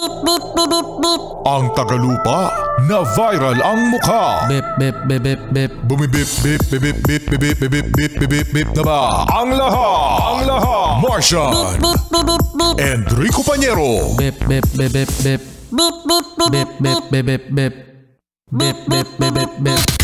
Ang tagalupa na viral ang mukha. Bip bip bip bip bip. Bumibip bip bip bip bip bip bip bip bip bip bip na ba? Ang lahat. Martian. Enrico Pañero. Bip bip bip bip bip. Bip bip bip bip bip bip bip. Bip bip bip bip bip.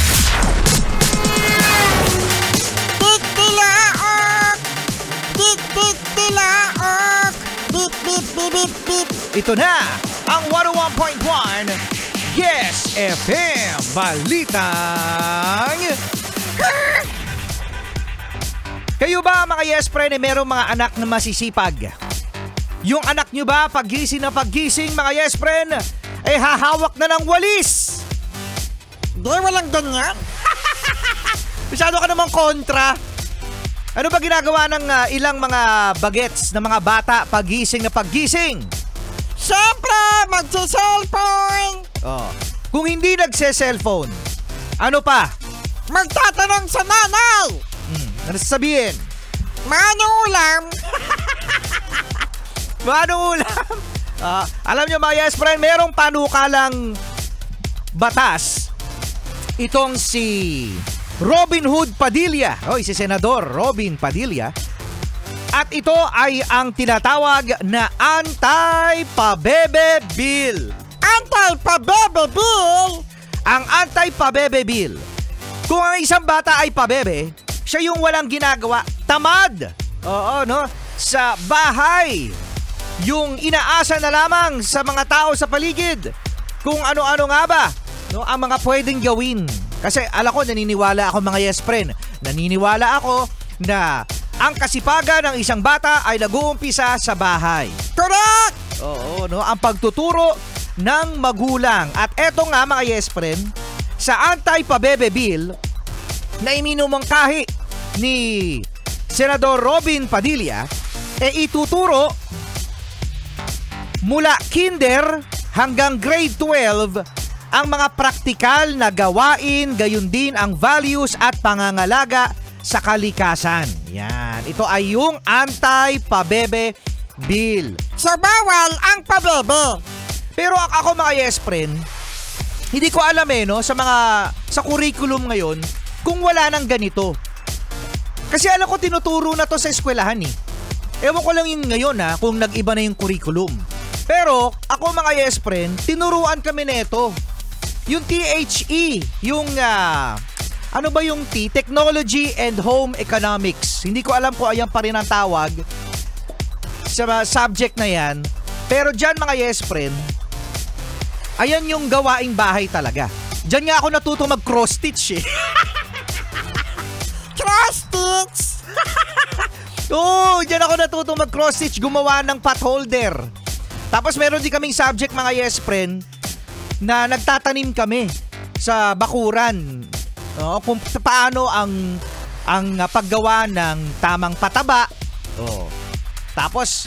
Ito na ang 101.1 Yes FM Balitang. Kayo ba mga Yes Friend merong mga anak na masisipag? Yung anak nyo ba paggising na paggising mga Yes Friend hahawak na ng walis? Di, walang ganyan. Masyado ka namang kontra. Ano ba ginagawa ng ilang mga bagets na mga bata paggising na paggising? Siyempre, magsi-cellphone. Oh. Kung hindi nagse-cellphone, ano pa? Magtatanong sa nanay. Ano sasabihin? Manong ulam. Manong ulam? Alam nyo mga Yes Friend, merong panukalang batas. Itong si Robin Hood Padilla. Si Senador Robin Padilla. At ito ay ang tinatawag na Anti-Pabebe Bill. Anti-Pabebe Bill? Ang Anti-Pabebe Bill. Kung ang isang bata ay pabebe, siya yung walang ginagawa, tamad. Oo, no? Sa bahay. Yung inaasa na lamang sa mga tao sa paligid. Kung ano-ano nga ba, no, ang mga pwedeng gawin. Kasi naniniwala ako mga Yes Friend. Naniniwala ako na ang kasipagan ng isang bata ay nag-uumpisa sa bahay. Correct! Oo, no? Ang pagtuturo ng magulang. At eto nga mga Yes Friend, sa Anti-Pabebe Bill na iminumangkahi ni Senador Robin Padilla, ituturo mula kinder hanggang grade 12 ang mga praktikal na gawain, gayon din ang values at pangangalaga sa kalikasan. Yan. Ito ay yung Anti-Pabebe Bill. So bawal ang pabebe. Pero ako mga Yes Friend, hindi ko alam no, sa curriculum ngayon kung wala nang ganito. Kasi alam ko tinuturo na to sa eskwelahan Ewan ko lang yung ngayon kung nag-iba na yung curriculum. Pero ako mga Yes Friend, tinuruan kami nito. Yung THE, yung ano ba yung T? Technology and Home Economics. Hindi ko alam kung ayan pa rin ang tawag sa subject na yan. Pero dyan mga Yes Friend, ayan yung gawaing bahay talaga. Dyan nga ako natuto mag-cross stitch Cross stitch? Oo, dyan ako natuto mag-cross stitch, gumawa ng pot holder. Tapos meron din kaming subject mga Yes Friend na nagtatanim kami sa bakuran. Kung paano ang paggawa ng tamang pataba. Tapos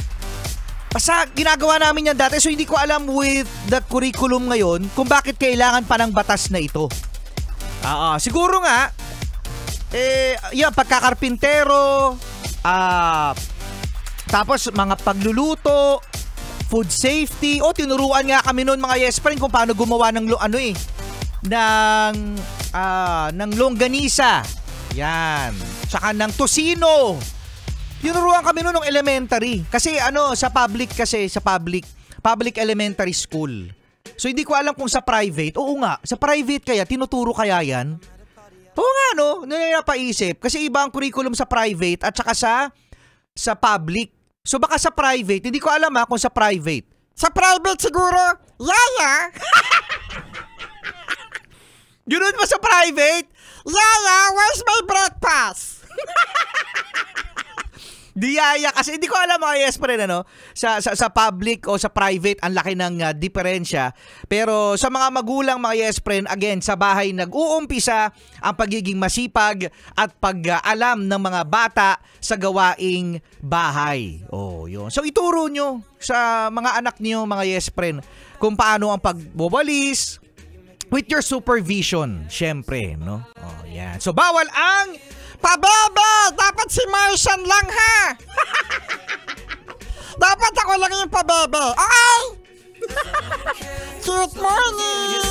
basta ginagawa namin yan dati, so hindi ko alam with the curriculum ngayon kung bakit kailangan pa ng batas na ito. Siguro nga pagkakarpintero, tapos mga pagluluto, food safety. Tinuruan nga kami noon mga Yes Friend kung paano gumawa ng ng longganisa. Yan. Tsaka ng tosino. Tinuruan kami noon ng elementary. Kasi sa public elementary school. So hindi ko alam kung sa private. Oo nga, sa private kaya tinuturo kaya yan? Oo nga napaisip. Kasi iba ang curriculum sa private at saka sa public. So baka sa private, hindi ko alam kung sa private. Sa private siguro, yaya. Yun ba sa private? Yaya, where's my breakfast? Di yaya kasi hindi ko alam mga Yes Friend sa public o sa private ang laki ng diferensya. Pero sa mga magulang mga Yes Friend, again sa bahay nag-uumpisa ang pagiging masipag at pag-alam ng mga bata sa gawaing bahay. Yun. So ituro nyo sa mga anak niyo mga Yes Friend kung paano ang pagbobalis with your supervision, syempre, no? Yan. So bawal ang pabebe! Dapat si Martian lang ha! Dapat ako lang yung pabebe. Okay? Cute morning!